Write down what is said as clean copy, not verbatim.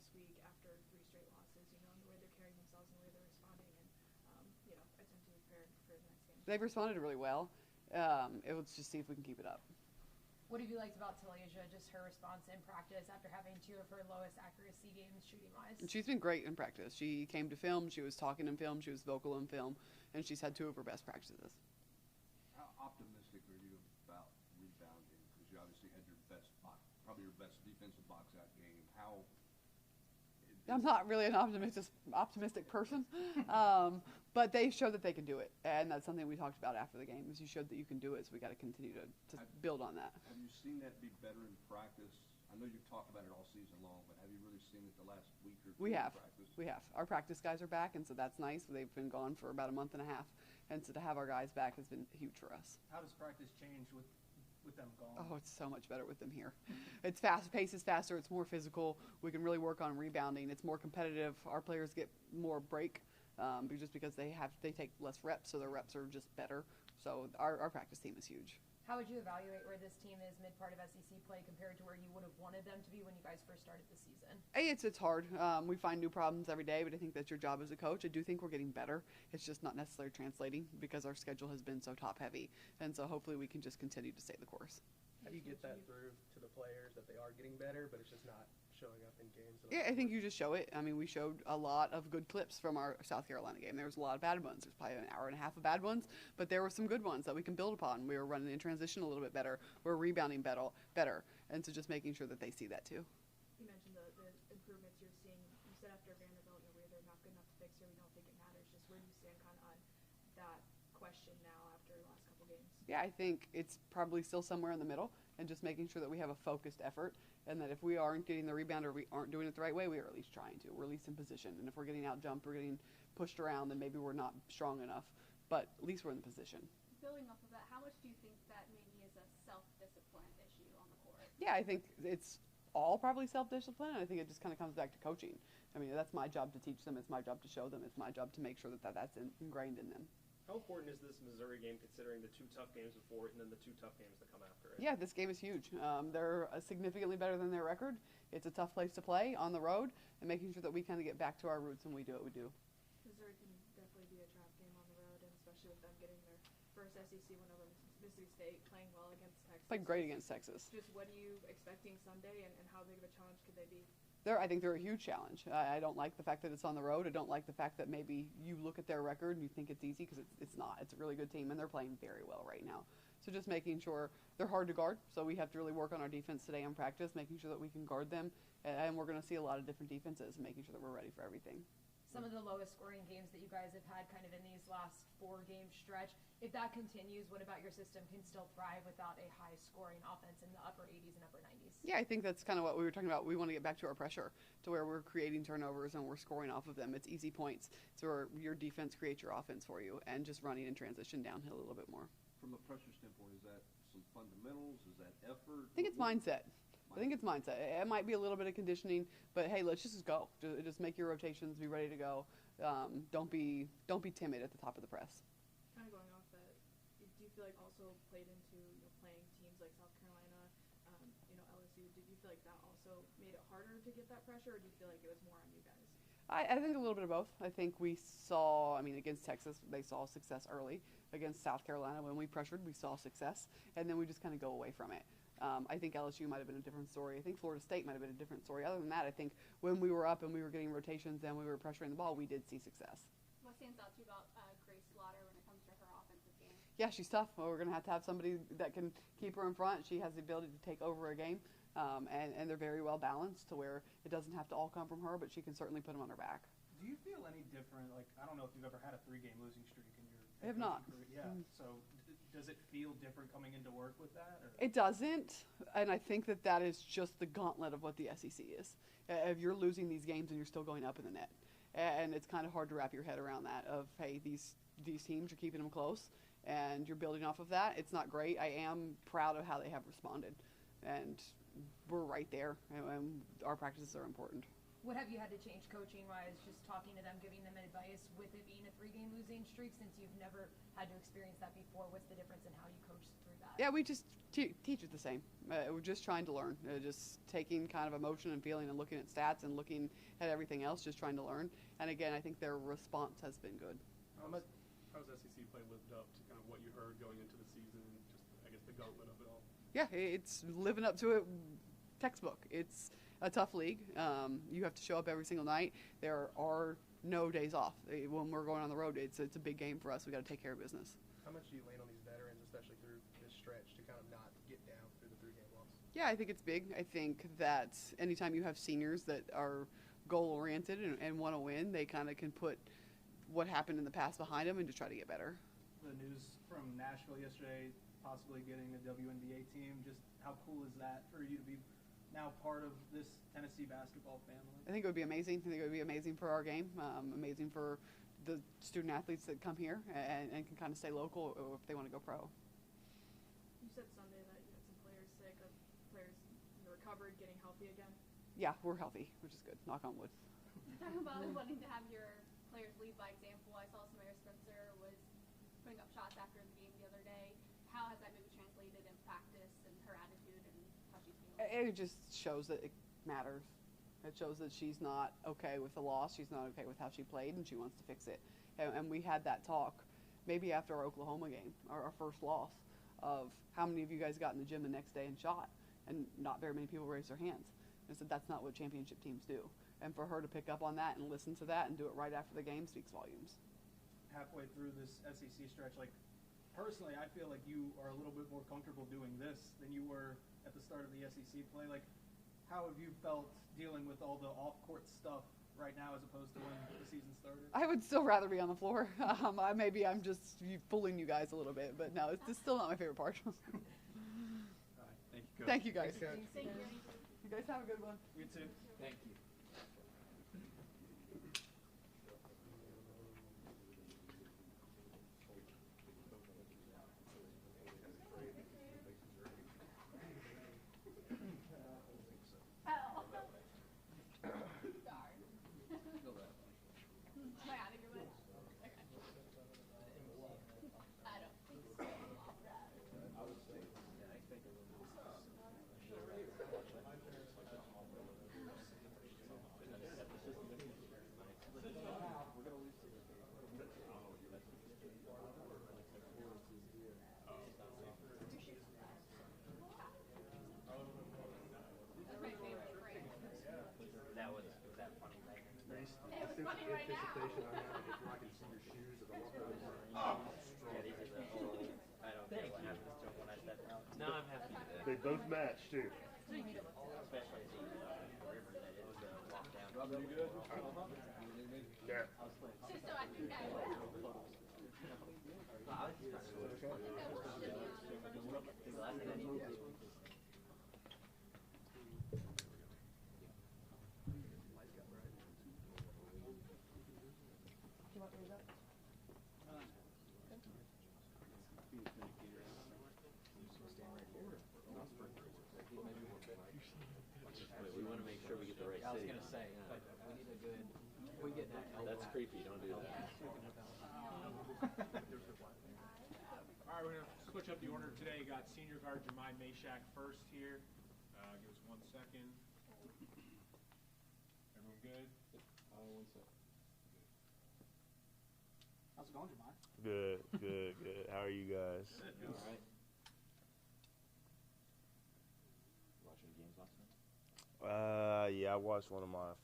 this week after 3 straight losses, and the way they're carrying themselves and the way they're responding, and attempt to prepare for the next game. They've responded really well. Let's just see if we can keep it up. What have you liked about Talasia, just her response in practice after having 2 of her lowest accuracy games shooting-wise? And she's been great in practice. She came to film, she was talking in film, she was vocal in film, and she's had 2 of her best practices. How optimistic are you about rebounding? Because you obviously had your best, probably your best defensive box-out game. I'm not really an optimistic person, but they showed that they can do it, and that's something we talked about after the game. Is you showed that you can do it, so we got to continue to build on that. Have you seen that be better in practice? I know you've talked about it all season long, but have you really seen it the last week or 2 We have. in practice? We have. Our practice guys are back, and so that's nice. They've been gone for about a month and a half, and so to have our guys back has been huge for us. How does practice change with them gone? Oh, it's so much better with them here. It's fast, pace is faster, it's more physical. We can really work on rebounding. It's more competitive. Our players get more break just because they take less reps, so their reps are just better. So our practice team is huge. How would you evaluate where this team is mid-part of SEC play compared to where you would have wanted them to be when you guys first started the season? It's hard. We find new problems every day, but I think that's your job as a coach. I do think we're getting better. It's just not necessarily translating because our schedule has been so top-heavy. And so hopefully we can just continue to stay the course. How do you get that through to the players that they are getting better, but it's just not showing up in games? Yeah, I think you just show it. I mean, we showed a lot of good clips from our South Carolina game. There was a lot of bad ones. There's probably an hour and a half of bad ones, but there were some good ones that we can build upon. We were running in transition a little bit better. We're rebounding better. And so just making sure that they see that too. You mentioned the improvements you're seeing. You said after Vanderbilt, where they're not good enough to fix here, we don't think it matters. Just where do you stand kind of on that question now after the last couple games? Yeah, I think it's probably still somewhere in the middle, and just making sure that we have a focused effort, and that if we aren't getting the rebound or we aren't doing it the right way, we are at least trying to. We're at least in position. And if we're getting out jumped, we're getting pushed around, then maybe we're not strong enough. But at least we're in the position. Building off of that, how much do you think that maybe is a self-discipline issue on the court? Yeah, I think it's all probably self-discipline, and I think it just kind of comes back to coaching. I mean, that's my job to teach them. It's my job to show them. It's my job to make sure that's ingrained in them. How important is this Missouri game considering the 2 tough games before it and then the 2 tough games that come after it? Yeah, this game is huge. They're significantly better than their record. It's a tough place to play on the road, and making sure that we kind of get back to our roots and we do what we do. Missouri can definitely be a trap game on the road, and especially with them getting their first SEC win over Mississippi State, playing well against Texas. Played great against Texas. Just what are you expecting Sunday, and how big of a challenge could they be? I think they're a huge challenge. I don't like the fact that it's on the road. I don't like the fact that maybe you look at their record and you think it's easy, because it's not. It's a really good team, and they're playing very well right now. So just making sure they're hard to guard. So we have to really work on our defense today in practice, making sure that we can guard them. And we're going to see a lot of different defenses, making sure that we're ready for everything. Some of the lowest scoring games that you guys have had kind of in these last 4-game stretch. If that continues, what about your system can still thrive without a high scoring offense in the upper 80s and upper 90s? Yeah, I think that's kind of what we were talking about. We want to get back to our pressure, to where we're creating turnovers and we're scoring off of them. It's easy points. So your defense creates your offense for you, and just running in transition downhill a little bit more. From a pressure standpoint, is that some fundamentals? Is that effort? I think it's mindset. I think it's mindset. It might be a little bit of conditioning, but hey, let's just go. Just make your rotations, be ready to go. Don't be timid at the top of the press. Kind of going off that, do you feel like also played into playing teams like South Carolina, LSU? Did you feel like that also made it harder to get that pressure, or do you feel like it was more on you guys? I think a little bit of both. I think we saw, against Texas, they saw success early. Against South Carolina, when we pressured, we saw success, and then we just kind of go away from it. I think LSU might have been a different story. I think Florida State might have been a different story. Other than that, I think when we were up and we were getting rotations and we were pressuring the ball, we did see success. What stands out to you about Grace Slaughter when it comes to her offensive game? Yeah, she's tough. Well, we're going to have somebody that can keep her in front. She has the ability to take over a game, and they're very well balanced to where it doesn't have to all come from her, but she can certainly put them on her back. Do you feel any different? Like, I don't know if you've ever had a 3-game losing streak in your I have not. career. Yeah. So does it feel different coming into work with that? Or? It doesn't, and I think that is just the gauntlet of what the SEC is. If you're losing these games and you're still going up in the net, and it's kind of hard to wrap your head around that. Of hey, these teams are keeping them close, and you're building off of that. It's not great. I am proud of how they have responded, and we're right there, and our practices are important. What have you had to change coaching-wise, just talking to them, giving them advice with it being a 3-game losing streak since you've never had to experience that before? What's the difference in how you coach through that? Yeah, we just teach it the same. We're just trying to learn, just taking kind of emotion and feeling and looking at stats and looking at everything else, just trying to learn. And again, I think their response has been good. How's SEC play lived up to kind of what you heard going into the season and just, I guess, the gauntlet of it all? Yeah, it's living up to it. Textbook. It's a tough league. You have to show up every single night. There are no days off. When we're going on the road, it's a big game for us. We got to take care of business. How much do you lean on these veterans, especially through this stretch, to kind of not get down through the 3-game loss? Yeah, I think it's big. I think that anytime you have seniors that are goal-oriented and want to win, they kind of can put what happened in the past behind them and just try to get better. The news from Nashville yesterday, possibly getting a WNBA team, just how cool is that for you to be now part of this Tennessee basketball family? I think it would be amazing. I think it would be amazing for our game, amazing for the student athletes that come here and can kind of stay local or if they want to go pro. You said Sunday that you had some players sick, or players recovered, getting healthy again. Yeah, we're healthy, which is good. Knock on wood. You talk about wanting to have your players lead by example. I saw Samara Spencer was putting up shots after the game the other day. How has that maybe translated in practice and her attitude and how she's feeling? It just shows that it matters. It shows that she's not okay with the loss. She's not okay with how she played, and she wants to fix it. And we had that talk maybe after our Oklahoma game, our first loss, of how many of you guys got in the gym the next day and shot, and not very many people raised their hands. And I said, that's not what championship teams do. And for her to pick up on that and listen to that and do it right after the game speaks volumes. Halfway through this SEC stretch, like, personally, I feel like you are a little bit more comfortable doing this than you were at the start of the SEC play. Like, how have you felt dealing with all the off-court stuff right now as opposed to when the season started? I would still rather be on the floor. Maybe I'm just fooling you guys a little bit, but no, it's still not my favorite part. All right, thank you, Coach. Thank you, guys. Thank you. You guys have a good one. You too. Thank you. They both match too. Rob, you good? Yeah. So I think that We want to make sure we get the right city. I was going to say, but we need a good, we get that. That's creepy, don't do that. All right, we're going to switch up the order today. You got senior guard Jemai Mashak first here. Give us 1 second. Everyone good? 1 second. How's it going, Jemai? Good, good, good. How are you guys? Good. All right. Watching the games last night? Yeah, I watched one of my